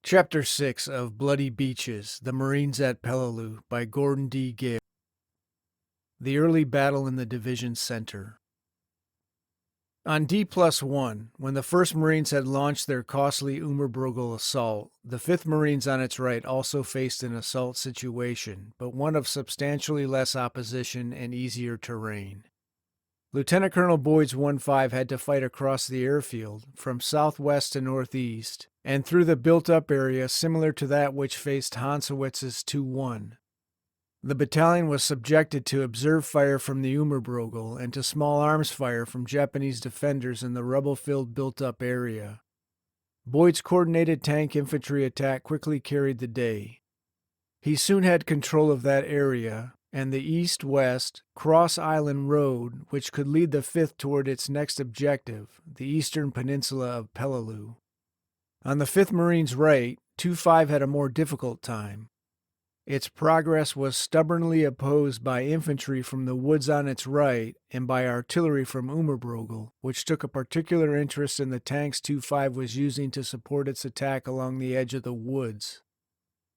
Chapter 6 of Bloody Beaches, The Marines at Peleliu by Gordon D. Gale. The Early Battle in the Division Center. On D+1, when the 1st Marines had launched their costly Umerbrugel assault, the 5th Marines on its right also faced an assault situation, but one of substantially less opposition and easier terrain. Lieutenant Colonel Boyd's 1-5 had to fight across the airfield, from southwest to northeast, and through the built-up area similar to that which faced Hansewitz's 2-1. The battalion was subjected to observe fire from the Umerbrugel and to small arms fire from Japanese defenders in the rubble-filled built-up area. Boyd's coordinated tank infantry attack quickly carried the day. He soon had control of that area, and the east-west cross-island road which could lead the 5th toward its next objective, the eastern peninsula of Peleliu. On the 5th Marines' right, 2-5 had a more difficult time. Its progress was stubbornly opposed by infantry from the woods on its right and by artillery from Umerbrugel, which took a particular interest in the tanks 2-5 was using to support its attack along the edge of the woods.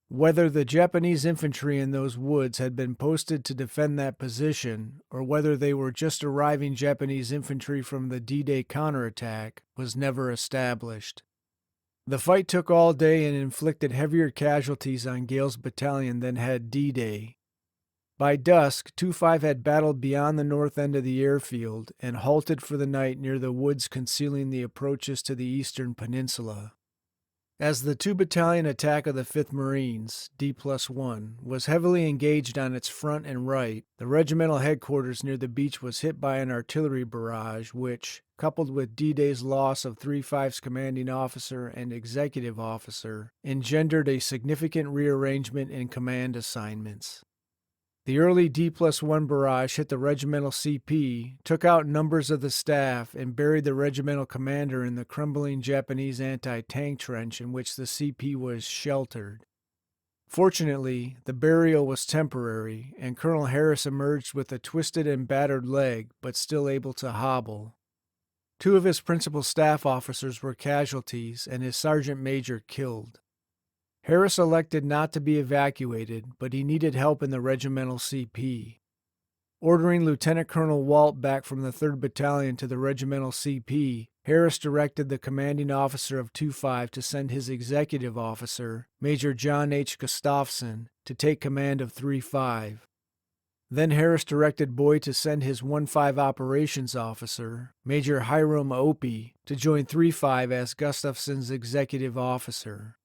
Whether the Japanese infantry in those woods had been posted to defend that position, or whether they were just arriving Japanese infantry from the D-Day counterattack, was never established. The fight took all day and inflicted heavier casualties on Gale's battalion than had D-Day. By dusk, 2-5 had battled beyond the north end of the airfield and halted for the night near the woods concealing the approaches to the eastern peninsula. As the 2-battalion attack of the 5th Marines, D+1, was heavily engaged on its front and right, the regimental headquarters near the beach was hit by an artillery barrage which, coupled with D-Day's loss of 3-5's commanding officer and executive officer, engendered a significant rearrangement in command assignments. The early D+1 barrage hit the regimental CP, took out numbers of the staff, and buried the regimental commander in the crumbling Japanese anti-tank trench in which the CP was sheltered. Fortunately, the burial was temporary, and Colonel Harris emerged with a twisted and battered leg, but still able to hobble. 2 of his principal staff officers were casualties, and his sergeant major killed. Harris elected not to be evacuated, but he needed help in the regimental CP. Ordering Lieutenant Colonel Walt back from the 3rd Battalion to the regimental CP, Harris directed the commanding officer of 2-5 to send his executive officer, Major John H. Gustafson, to take command of 3-5. Then Harris directed Boyd to send his 1-5 operations officer, Major Hiram Opie, to join 3-5 as Gustafson's executive officer.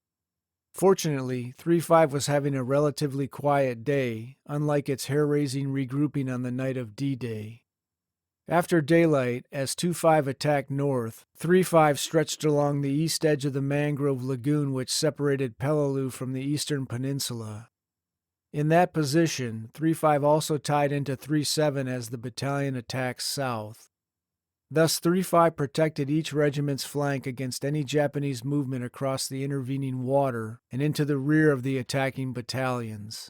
Fortunately, 3-5 was having a relatively quiet day, unlike its hair-raising regrouping on the night of D-Day. After daylight, as 2-5 attacked north, 3-5 stretched along the east edge of the mangrove lagoon which separated Peleliu from the eastern peninsula. In that position, 3-5 also tied into 3-7 as the battalion attacked south. Thus, 3-5 protected each regiment's flank against any Japanese movement across the intervening water and into the rear of the attacking battalions.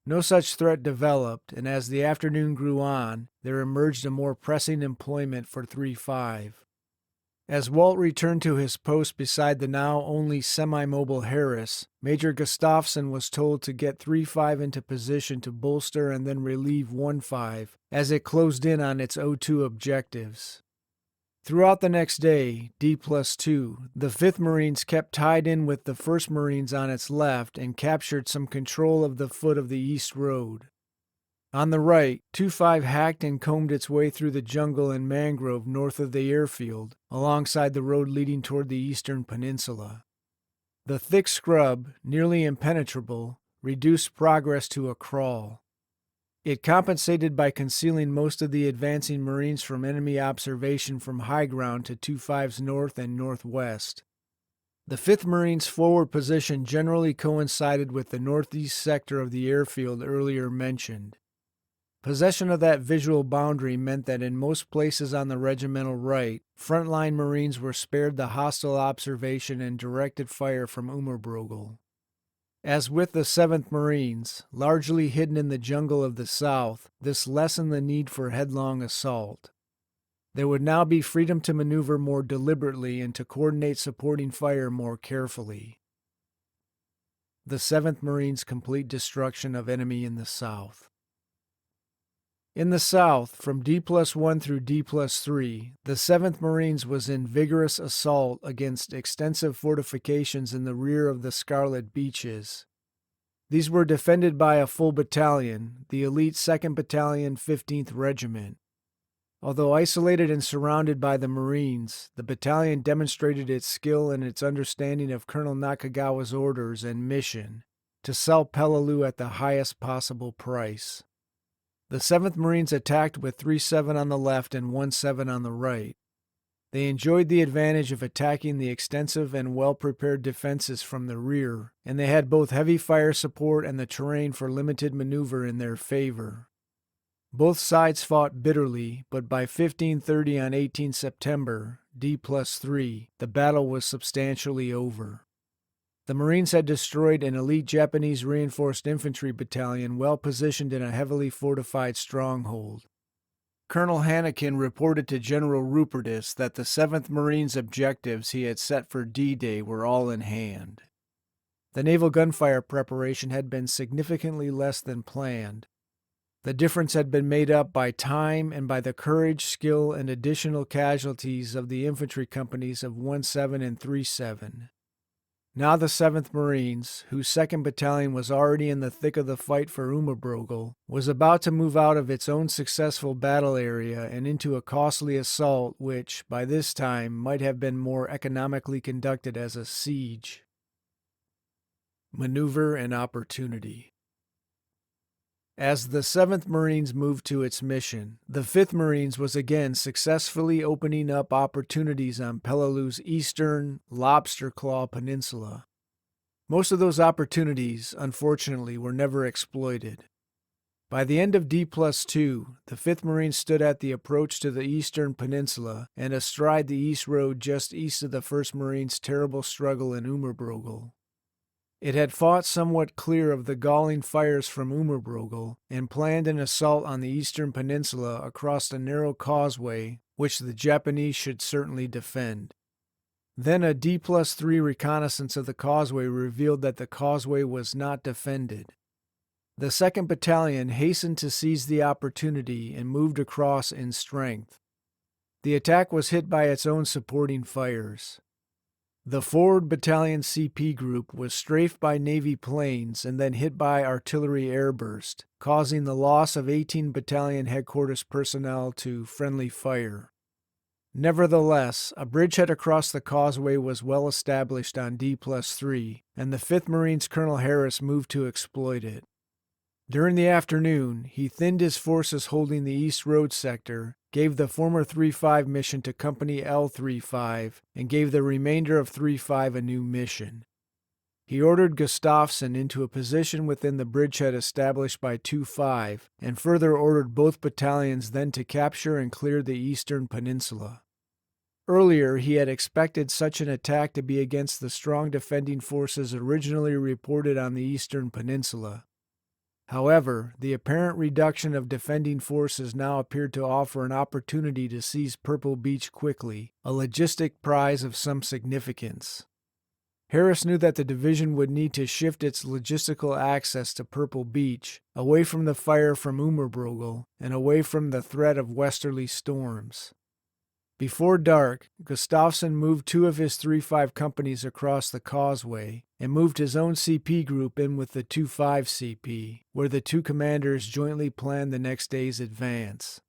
No such threat developed, and as the afternoon grew on, there emerged a more pressing employment for 3-5. As Walt returned to his post beside the now only semi-mobile Harris, Major Gustafson was told to get 3-5 into position to bolster and then relieve 1-5 as it closed in on its O2 objectives. Throughout the next day, D+2, the 5th Marines kept tied in with the 1st Marines on its left and captured some control of the foot of the East Road. On the right, 2-5 hacked and combed its way through the jungle and mangrove north of the airfield, alongside the road leading toward the eastern peninsula. The thick scrub, nearly impenetrable, reduced progress to a crawl. It compensated by concealing most of the advancing Marines from enemy observation from high ground to 2-5's north and northwest. The 5th Marines' forward position generally coincided with the northeast sector of the airfield earlier mentioned. Possession of that visual boundary meant that in most places on the regimental right, frontline Marines were spared the hostile observation and directed fire from Umerbrugel. As with the 7th Marines, largely hidden in the jungle of the south, this lessened the need for headlong assault. There would now be freedom to maneuver more deliberately and to coordinate supporting fire more carefully. the 7th Marines' complete destruction of enemy in the south. In the south, from D+1 through D+3, the 7th Marines was in vigorous assault against extensive fortifications in the rear of the Scarlet Beaches. These were defended by a full battalion, the elite 2nd Battalion, 15th Regiment. Although isolated and surrounded by the Marines, the battalion demonstrated its skill and its understanding of Colonel Nakagawa's orders and mission to sell Peleliu at the highest possible price. The 7th Marines attacked with 3-7 on the left and 1-7 on the right. They enjoyed the advantage of attacking the extensive and well-prepared defenses from the rear, and they had both heavy fire support and the terrain for limited maneuver in their favor. Both sides fought bitterly, but by 15:30 on 18 September, D+3, the battle was substantially over. The Marines had destroyed an elite Japanese reinforced infantry battalion well positioned in a heavily fortified stronghold. Colonel Hannekin reported to General Rupertus that the 7th Marines' objectives he had set for D-Day were all in hand. The naval gunfire preparation had been significantly less than planned. The difference had been made up by time and by the courage, skill, and additional casualties of the infantry companies of 1-7 and 3-7. Now the 7th Marines, whose 2nd Battalion was already in the thick of the fight for Umabrogel, was about to move out of its own successful battle area and into a costly assault which, by this time, might have been more economically conducted as a siege. Maneuver and opportunity. As the 7th Marines moved to its mission, the 5th Marines was again successfully opening up opportunities on Peleliu's eastern Lobster Claw Peninsula. Most of those opportunities, unfortunately, were never exploited. By the end of D+2, the 5th Marines stood at the approach to the eastern peninsula and astride the east road just east of the 1st Marines' terrible struggle in Umabrogel. It had fought somewhat clear of the galling fires from Umabrogel and planned an assault on the eastern peninsula across a narrow causeway which the Japanese should certainly defend. Then a D+3 reconnaissance of the causeway revealed that the causeway was not defended. The 2nd Battalion hastened to seize the opportunity and moved across in strength. The attack was hit by its own supporting fires. The forward battalion CP group was strafed by Navy planes and then hit by artillery airburst, causing the loss of 18 battalion headquarters personnel to friendly fire. Nevertheless, a bridgehead across the causeway was well established on D+3, and the 5th Marines' Colonel Harris moved to exploit it. During the afternoon, he thinned his forces holding the East Road sector, gave the former 3-5 mission to Company L-35, and gave the remainder of 3-5 a new mission. He ordered Gustafsson into a position within the bridgehead established by 2-5, and further ordered both battalions then to capture and clear the eastern peninsula. Earlier, he had expected such an attack to be against the strong defending forces originally reported on the eastern peninsula. However, the apparent reduction of defending forces now appeared to offer an opportunity to seize Purple Beach quickly, a logistic prize of some significance. Harris knew that the division would need to shift its logistical access to Purple Beach, away from the fire from Umabrogel, and away from the threat of westerly storms. Before dark, Gustafsson moved 2 of his 3-5 companies across the causeway and moved his own CP group in with the 2-5 CP, where the two commanders jointly planned the next day's advance.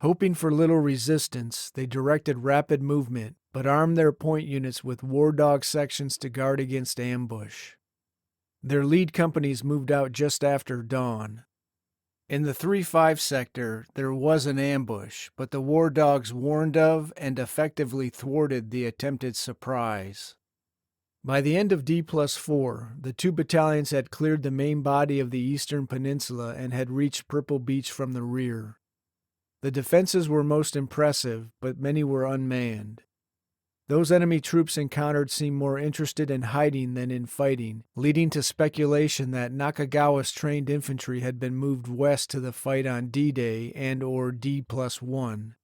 Hoping for little resistance, they directed rapid movement, but armed their point units with war dog sections to guard against ambush. Their lead companies moved out just after dawn. In the 3-5 sector, there was an ambush, but the war dogs warned of and effectively thwarted the attempted surprise. By the end of D+4, the two battalions had cleared the main body of the eastern peninsula and had reached Purple Beach from the rear. The defenses were most impressive, but many were unmanned. Those enemy troops encountered seemed more interested in hiding than in fighting, leading to speculation that Nakagawa's trained infantry had been moved west to the fight on D-Day and/or D+1.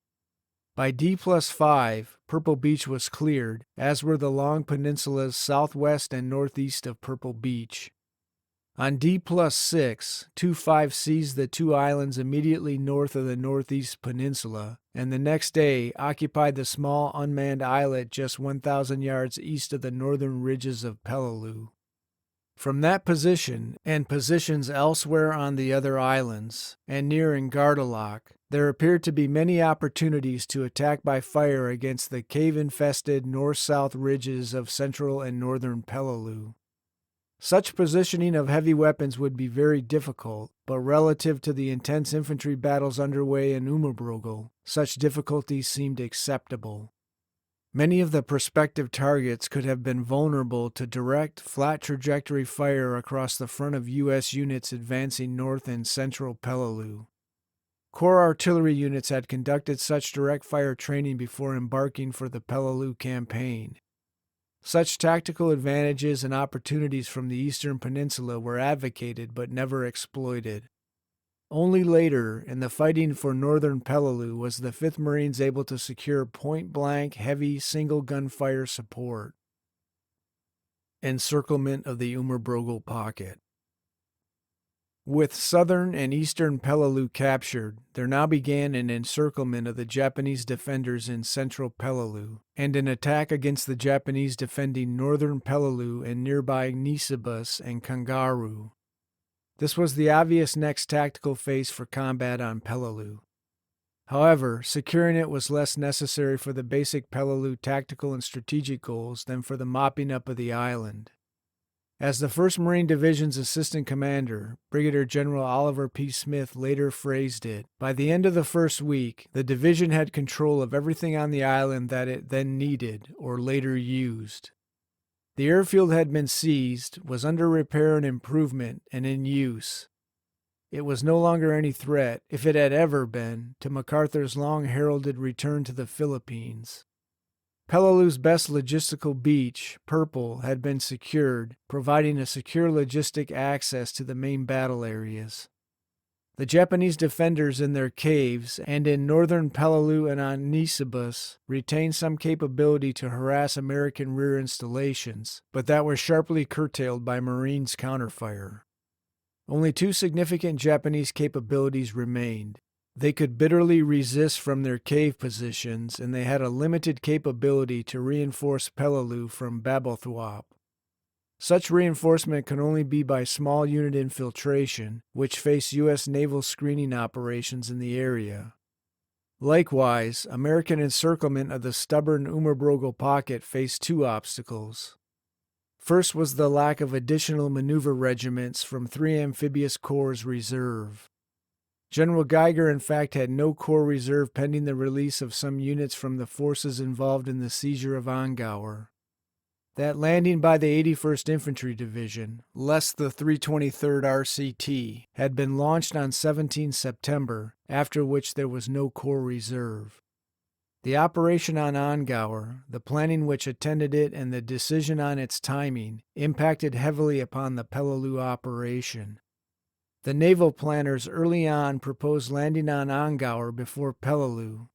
By D+5, Purple Beach was cleared, as were the long peninsulas southwest and northeast of Purple Beach. On D+6, 2-5 seized the two islands immediately north of the northeast peninsula, and the next day occupied the small unmanned islet just 1,000 yards east of the northern ridges of Peleliu. From that position, and positions elsewhere on the other islands, and near Ngartalak, there appeared to be many opportunities to attack by fire against the cave-infested north-south ridges of central and northern Peleliu. Such positioning of heavy weapons would be very difficult, but relative to the intense infantry battles underway in Umabrogel, such difficulties seemed acceptable. Many of the prospective targets could have been vulnerable to direct, flat trajectory fire across the front of U.S. units advancing north in central Peleliu. Corps artillery units had conducted such direct fire training before embarking for the Peleliu campaign. Such tactical advantages and opportunities from the eastern peninsula were advocated but never exploited. Only later, in the fighting for northern Peleliu, was the 5th Marines able to secure point-blank, heavy, single-gunfire support. Encirclement of the Umabrogel Pocket. With southern and eastern Peleliu captured, there now began an encirclement of the Japanese defenders in central Peleliu, and an attack against the Japanese defending northern Peleliu and nearby Nisibis and Kangaroo. This was the obvious next tactical phase for combat on Peleliu. However, securing it was less necessary for the basic Peleliu tactical and strategic goals than for the mopping up of the island. As the 1st Marine Division's assistant commander, Brigadier General Oliver P. Smith, later phrased it, by the end of the first week, the division had control of everything on the island that it then needed or later used. The airfield had been seized, was under repair and improvement, and in use. It was no longer any threat, if it had ever been, to MacArthur's long-heralded return to the Philippines. Peleliu's best logistical beach, Purple, had been secured, providing a secure logistic access to the main battle areas. The Japanese defenders in their caves and in northern Peleliu and on Nisibis retained some capability to harass American rear installations, but that was sharply curtailed by Marines' counterfire. Only 2 significant Japanese capabilities remained. They could bitterly resist from their cave positions, and they had a limited capability to reinforce Peleliu from Babothwap. Such reinforcement could only be by small unit infiltration, which faced U.S. naval screening operations in the area. Likewise, American encirclement of the stubborn Umabrogel Pocket faced 2 obstacles. First was the lack of additional maneuver regiments from 3 amphibious corps reserve. General Geiger, in fact, had no corps reserve pending the release of some units from the forces involved in the seizure of Aargau. That landing by the 81st Infantry Division, less the 323rd RCT, had been launched on 17 September, after which there was no corps reserve. The operation on Aargau, the planning which attended it, and the decision on its timing impacted heavily upon the Peleliu operation. The naval planners early on proposed landing on Aargau before Peleliu.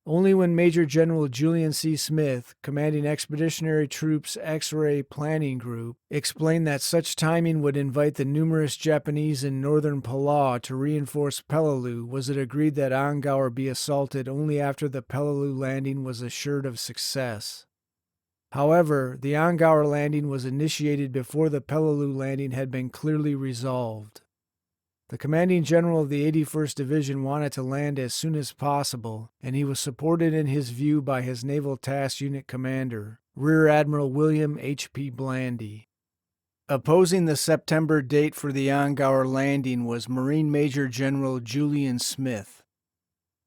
Only when Major General Julian C. Smith, commanding Expeditionary Troops X-Ray Planning Group, explained that such timing would invite the numerous Japanese in northern Palau to reinforce Peleliu, was it agreed that Aargau be assaulted only after the Peleliu landing was assured of success. However, the Aargau landing was initiated before the Peleliu landing had been clearly resolved. The commanding general of the 81st Division wanted to land as soon as possible, and he was supported in his view by his Naval Task Unit commander, Rear Admiral William H.P. Blandy. Opposing the September date for the Aargau landing was Marine Major General Julian Smith.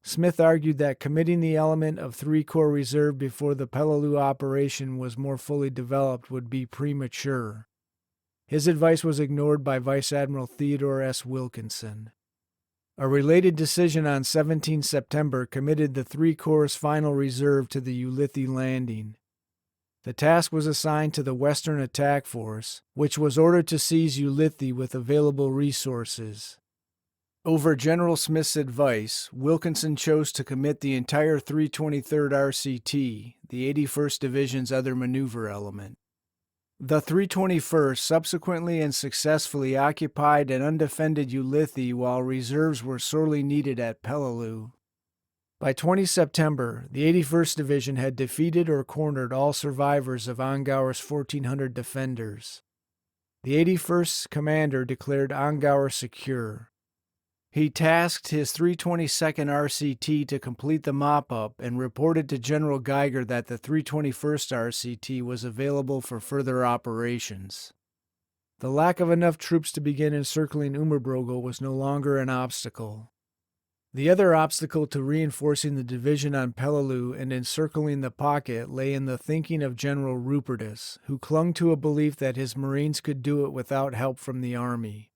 Smith argued that committing the element of 3 Corps Reserve before the Peleliu operation was more fully developed would be premature. His advice was ignored by Vice Admiral Theodore S. Wilkinson. A related decision on 17 September committed the 3 Corps' final reserve to the Ulithi landing. The task was assigned to the Western Attack Force, which was ordered to seize Ulithi with available resources. Over General Smith's advice, Wilkinson chose to commit the entire 323rd RCT, the 81st Division's other maneuver element. The 321st subsequently and successfully occupied an undefended Ulithi while reserves were sorely needed at Peleliu. By 20 September, the 81st Division had defeated or cornered all survivors of Angauer's 1,400 defenders. The 81st's commander declared Angauer secure. He tasked his 322nd RCT to complete the mop-up and reported to General Geiger that the 321st RCT was available for further operations. The lack of enough troops to begin encircling Umerbrogel was no longer an obstacle. The other obstacle to reinforcing the division on Peleliu and encircling the pocket lay in the thinking of General Rupertus, who clung to a belief that his Marines could do it without help from the army.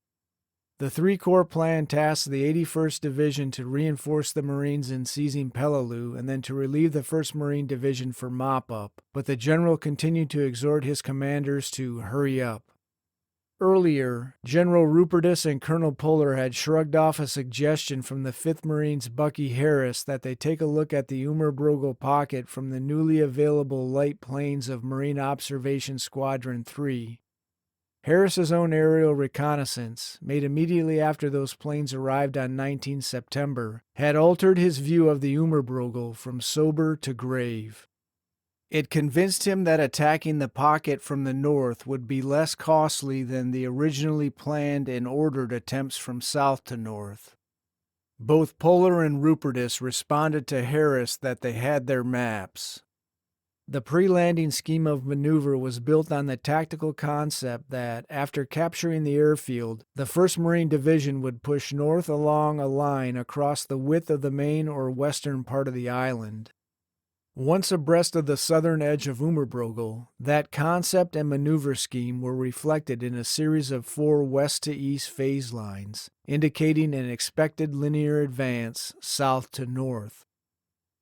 The three-corps plan tasked the 81st Division to reinforce the Marines in seizing Peleliu and then to relieve the 1st Marine Division for mop-up, but the general continued to exhort his commanders to hurry up. Earlier, General Rupertus and Colonel Puller had shrugged off a suggestion from the 5th Marines' Bucky Harris that they take a look at the Umerbrogel pocket from the newly available light planes of Marine Observation Squadron 3. Harris's own aerial reconnaissance, made immediately after those planes arrived on 19 September, had altered his view of the Umerbrogel from sober to grave. It convinced him that attacking the pocket from the north would be less costly than the originally planned and ordered attempts from south to north. Both Puller and Rupertus responded to Harris that they had their maps. The pre-landing scheme of maneuver was built on the tactical concept that, after capturing the airfield, the 1st Marine Division would push north along a line across the width of the main or western part of the island. Once abreast of the southern edge of Umerbrogel, that concept and maneuver scheme were reflected in a series of 4 west-to-east phase lines, indicating an expected linear advance south to north.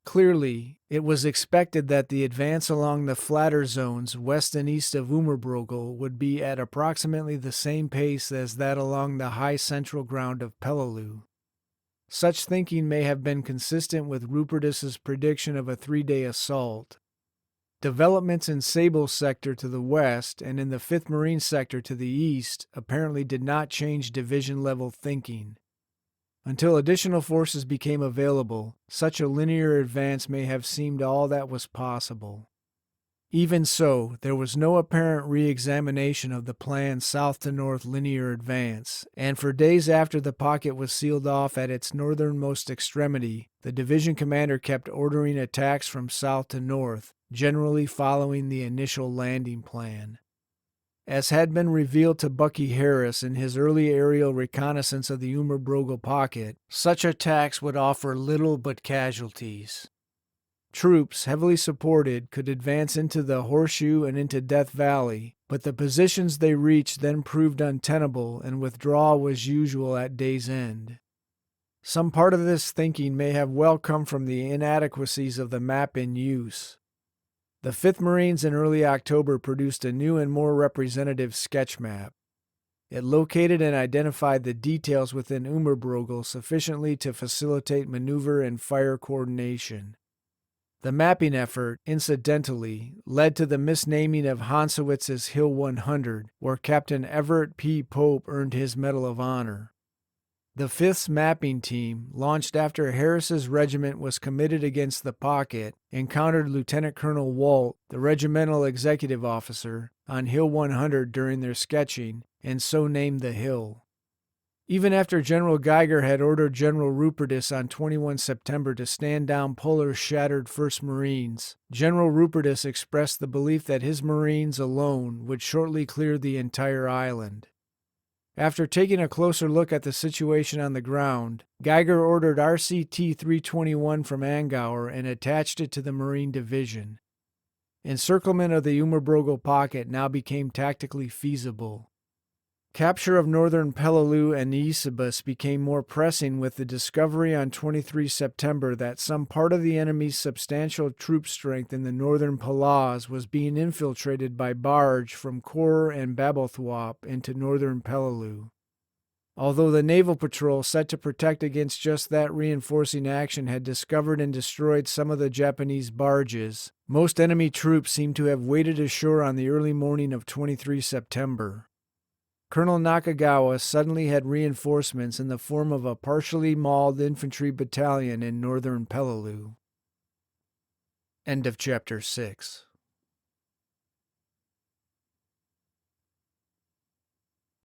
Clearly, it was expected that the advance along the flatter zones west and east of Umerbrogel would be at approximately the same pace as that along the high central ground of Peleliu. Such thinking may have been consistent with Rupertus's prediction of a 3-day assault. Developments in Sable's sector to the west and in the 5th Marine sector to the east apparently did not change division-level thinking. Until additional forces became available, such a linear advance may have seemed all that was possible. Even so, there was no apparent re-examination of the planned south-to-north linear advance, and for days after the pocket was sealed off at its northernmost extremity, the division commander kept ordering attacks from south to north, generally following the initial landing plan. As had been revealed to Bucky Harris in his early aerial reconnaissance of the Umerbrogel pocket, such attacks would offer little but casualties. Troops, heavily supported, could advance into the Horseshoe and into Death Valley, but the positions they reached then proved untenable and withdrawal was usual at day's end. Some part of this thinking may have well come from the inadequacies of the map in use. The 5th Marines in early October produced a new and more representative sketch map. It located and identified the details within Umerbrogel sufficiently to facilitate maneuver and fire coordination. The mapping effort, incidentally, led to the misnaming of Hansewitz's Hill 100, where Captain Everett P. Pope earned his Medal of Honor. The 5th's mapping team, launched after Harris's regiment was committed against the pocket, encountered Lieutenant Colonel Walt, the regimental executive officer, on Hill 100 during their sketching, and so named the hill. Even after General Geiger had ordered General Rupertus on 21 September to stand down Puller's shattered 1st Marines, General Rupertus expressed the belief that his Marines alone would shortly clear the entire island. After taking a closer look at the situation on the ground, Geiger ordered RCT 321 from Angauer and attached it to the Marine Division. Encirclement of the Umerbrogel pocket now became tactically feasible. Capture of northern Peleliu and Nisibis became more pressing with the discovery on 23 September that some part of the enemy's substantial troop strength in the northern Palaz was being infiltrated by barge from Kor and Babothwap into northern Peleliu. Although the naval patrol set to protect against just that reinforcing action had discovered and destroyed some of the Japanese barges, most enemy troops seemed to have waded ashore on the early morning of 23 September. Colonel Nakagawa suddenly had reinforcements in the form of a partially mauled infantry battalion in northern Peleliu. End of chapter 6.